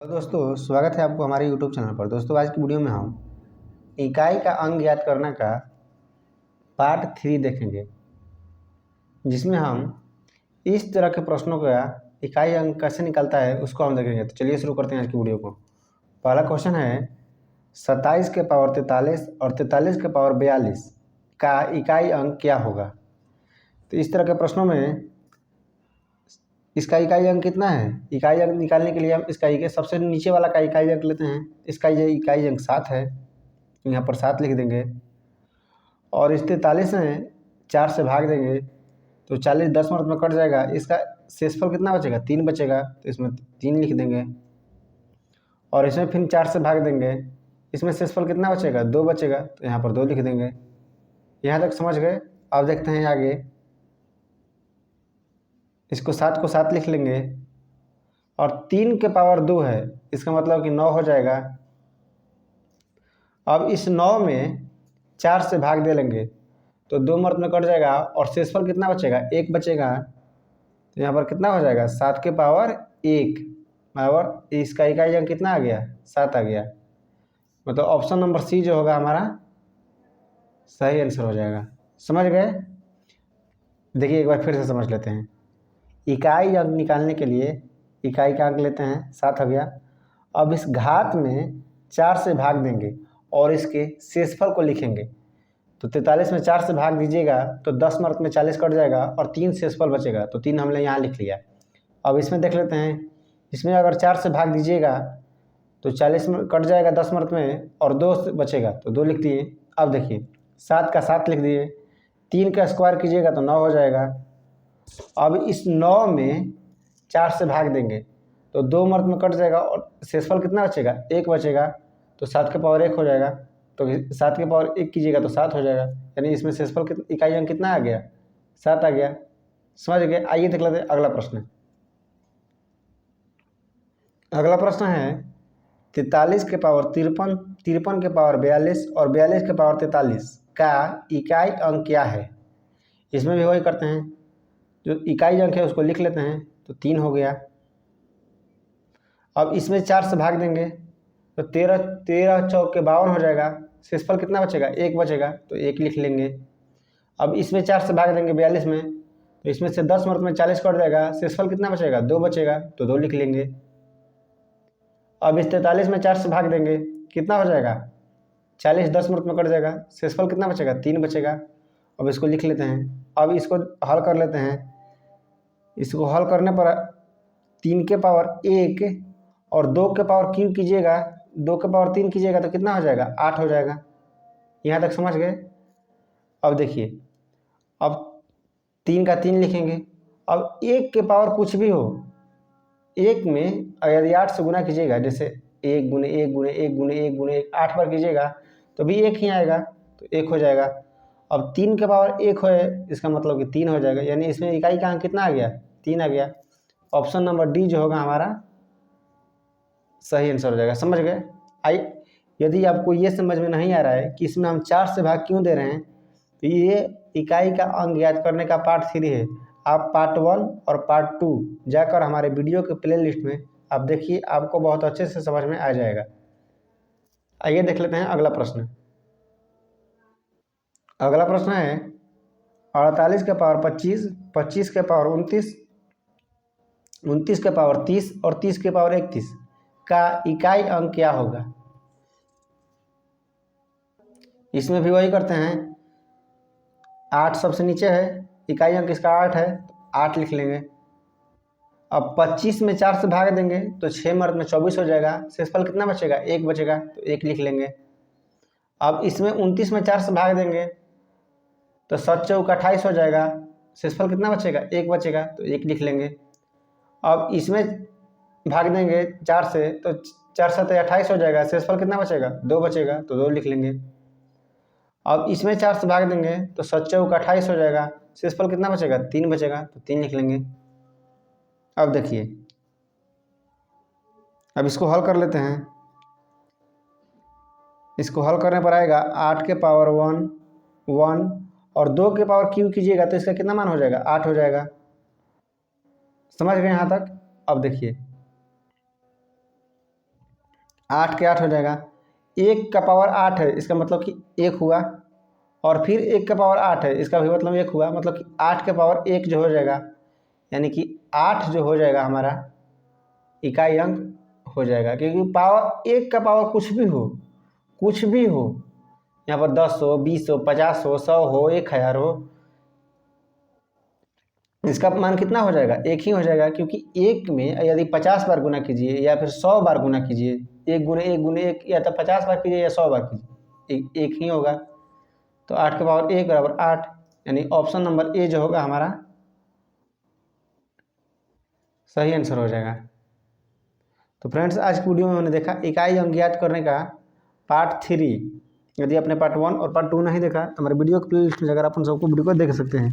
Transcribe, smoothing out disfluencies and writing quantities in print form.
तो दोस्तों स्वागत है आपको हमारे YouTube चैनल पर। दोस्तों आज की वीडियो में हम इकाई का अंग याद करने का पार्ट 3 देखेंगे, जिसमें हम इस तरह के प्रश्नों का इकाई अंग कैसे निकलता है उसको हम देखेंगे। तो चलिए शुरू करते हैं आज की वीडियो को। पहला क्वेश्चन है 27 के पावर 43 और 43 के पावर 42 का इकाई अंग क्या होगा। तो इस तरह के प्रश्नों में इसका इकाई अंक कितना है, इकाई अंक निकालने के लिए हम इस इकाई के सबसे नीचे वाला का इकाई अंक लेते हैं। इसका ये इकाई अंक 7 है, यहाँ पर 7 लिख देंगे और इस 43 में 4 से भाग देंगे तो 40 10 मिनट में कट जाएगा। इसका शेषफल कितना बचेगा, 3 बचेगा, तो इसमें 3 लिख देंगे और इसमें फिर 4 से भाग देंगे। इसमें शेषफल कितना बचेगा, 2 बचेगा, तो यहाँ पर 2 लिख देंगे। यहाँ तक समझ गए। अब देखते हैं आगे, इसको 7 को 7 लिख लेंगे और 3 के पावर 2 है, इसका मतलब कि 9 हो जाएगा। अब इस 9 में 4 से भाग दे लेंगे तो 2 मर्द में कट जाएगा और शेषफल कितना बचेगा, 1 बचेगा। तो यहाँ पर कितना हो जाएगा, 7 के पावर 1 बराबर इसका इकाई अंक कितना आ गया, 7 आ गया। मतलब ऑप्शन नंबर सी जो होगा हमारा सही आंसर हो जाएगा। समझ गए। देखिए एक बार फिर से समझ लेते हैं। इकाई अंक निकालने के लिए इकाई का अंक लेते हैं, 7 हो गया। अब इस घात में 4 से भाग देंगे और इसके शेषफल को लिखेंगे। तो 43 में 4 से भाग दीजिएगा तो 10 मार्क में 40 कट जाएगा और 3 शेषफल बचेगा, तो 3 हमने यहाँ लिख लिया। अब इसमें देख लेते हैं, इसमें अगर 4 से भाग दीजिएगा तो 40 में कट जाएगा 10 मार्क में और 2 बचेगा, तो 2 लिख दिए। अब देखिए 7 का 7 लिख दिए, 3 का स्क्वायर कीजिएगा तो 9 हो जाएगा। अब इस 9 में 4 से भाग देंगे तो 2 मर्द में कट जाएगा और शेषफल कितना बचेगा, 1 बचेगा, तो 7 के पावर 1 हो जाएगा। तो 7 के पावर 1 कीजिएगा तो 7 हो जाएगा, यानी इसमें शेषफल इकाई अंक कितना आ गया, 7 आ गया। समझ गए। आइए देख लेते हैं अगला प्रश्न। अगला प्रश्न है 43 के पावर 53, 53 के पावर 42 और 42 के पावर 43 का इकाई अंक क्या है। इसमें भी वही करते हैं, जो इकाई अंक है उसको लिख लेते हैं, तो 3 हो गया। अब इसमें 4 से भाग देंगे तो 13 चौक के 52 हो जाएगा। शेषफल कितना बचेगा, 1 बचेगा, तो 1 लिख लेंगे। अब इसमें 4 से भाग देंगे 42 में, तो इसमें से 10 मर्द में 40 कट जाएगा। शेषफल कितना बचेगा, 2 बचेगा, तो 2 लिख लेंगे। अब इस 43 में 4 से भाग देंगे, कितना हो जाएगा, 40 10 मर्द में कट जाएगा। शेषफल कितना बचेगा, 3 बचेगा। अब इसको लिख लेते हैं। अब इसको हल कर लेते हैं। इसको हल करने पर 3 के पावर 1 और 2 के पावर क्यों कीजिएगा, 2 के पावर 3 कीजिएगा तो कितना हो जाएगा, 8 हो जाएगा। यहाँ तक समझ गए। अब देखिए, अब 3 का 3 लिखेंगे। अब 1 के पावर कुछ भी हो, 1 में यदि 8 से गुना कीजिएगा, जैसे 1 गुने 1 गुने 1 गुने 1 गुने 1 8 बार कीजिएगा तो भी 1 ही आएगा, तो 1 हो जाएगा। अब 3 के पावर 1 है, इसका मतलब कि 3 हो जाएगा, यानी इसमें इकाई का अंक कितना आ गया, 3 आ गया। ऑप्शन नंबर डी जो होगा हमारा सही आंसर हो जाएगा। समझ गए। आई यदि आपको ये समझ में नहीं आ रहा है कि इसमें हम 4 से भाग क्यों दे रहे हैं, तो ये इकाई का अंक याद करने का पार्ट 3 है। आप पार्ट 1 और पार्ट 2 जाकर हमारे वीडियो के प्ले लिस्ट में आप देखिए, आपको बहुत अच्छे से समझ में आ जाएगा। आइए देख लेते हैं अगला प्रश्न। अगला प्रश्न है 48 के पावर 25, 25 के पावर 29, 29 के पावर 30 और 30 के पावर 31 का इकाई अंक क्या होगा। इसमें भी वही करते हैं, 8 सबसे नीचे है, इकाई अंक इसका 8 है, 8 लिख लेंगे। अब 25 में 4 से भाग देंगे तो 6 मर्द में 24 हो जाएगा। शेषफल कितना बचेगा, 1 बचेगा, तो 1 लिख लेंगे। अब इसमें 29 में 4 से भाग देंगे तो 7 चौक 28 हो जाएगा। शेषफल कितना बचेगा, 1 बचेगा, तो 1 लिख लेंगे। अब इसमें भाग देंगे 4 से तो 4 7 28 हो जाएगा। शेषफल कितना बचेगा, 2 बचेगा, तो 2 लिख लेंगे। अब इसमें 4 से भाग देंगे तो 7 चौक 28 हो जाएगा। शेषफल कितना बचेगा, 3 बचेगा, तो 3 लिख लेंगे। अब देखिए, अब इसको हल कर लेते हैं। इसको हल करने पर आएगा 8 के पावर 1 1 और 2 के पावर क्यू कीजिएगा तो इसका कितना मान हो जाएगा, 8 हो जाएगा। समझ गए यहाँ तक। अब देखिए, 8 के 8 हो जाएगा। 1 का पावर 8 है, इसका मतलब कि 1 हुआ, और फिर 1 का पावर 8 है, इसका भी मतलब 1 हुआ, मतलब कि 8 के पावर 1 जो हो जाएगा, यानी कि 8 जो हो जाएगा हमारा इकाई अंक हो जाएगा। क्योंकि पावर 1 का पावर कुछ भी हो, यहाँ पर 10 हो, 20 हो, 50 हो, 100 हो, 1000 हो, इसका मान कितना हो जाएगा? 1 ही हो जाएगा। क्योंकि 1 में यदि 50 बार गुना कीजिए या फिर 100 बार गुना कीजिए, 1 गुने 1 गुने 1, या तो 50 बार कीजिए या 100 बार कीजिए, एक ही होगा। तो 8 के पावर 1 बराबर 8, यानी ऑप्शन नंबर ए जो होगा हमारा सही आंसर हो जाएगा। तो फ्रेंड्स, आज की वीडियो में हमने देखा इकाई अंक ज्ञात करने का पार्ट 3। यदि आपने पार्ट 1 और पार्ट 2 नहीं देखा तो हमारे वीडियो की प्लेलिस्ट में जाकर आप उन सबको वीडियो को देख सकते हैं।